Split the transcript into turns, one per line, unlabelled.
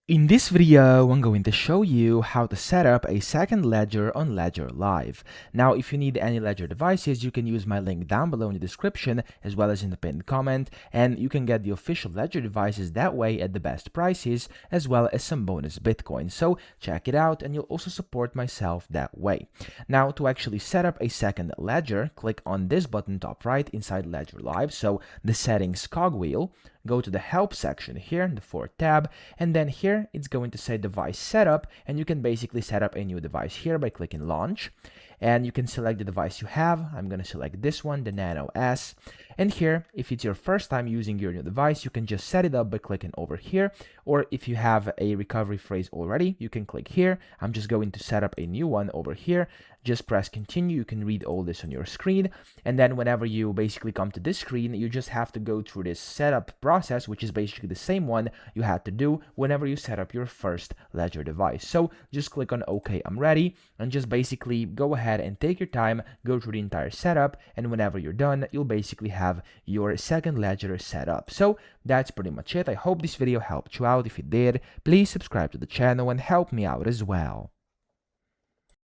In this video, I'm going to show you how to set up a second ledger on Ledger Live. Now, if you need any Ledger devices, you can use my link down below in the description as well as in the pinned comment, and you can get the official Ledger devices that way at the best prices as well as some bonus Bitcoin. So check it out and you'll also support myself that way. Now, to actually set up a second ledger, click on this button top right inside Ledger Live, so the settings cogwheel. Go to the help section here, the fourth tab, and then here it's going to say device setup, and you can basically set up a new device here by clicking launch. And you can select the device you have. I'm going to select this one, the Nano S. And here, if it's your first time using your new device, you can just set it up by clicking over here. Or if you have a recovery phrase already, you can click here. I'm just going to set up a new one over here. Just press continue. You can read all this on your screen. And then whenever you basically come to this screen, you just have to go through this setup process, which is basically the same one you had to do whenever you set up your first Ledger device. So just click on OK, I'm ready, and just basically go ahead and take your time, go through the entire setup, and whenever you're done, you'll basically have your second ledger set up. So that's pretty much it. I hope this video helped you out. If it did, please subscribe to the channel and help me out as well.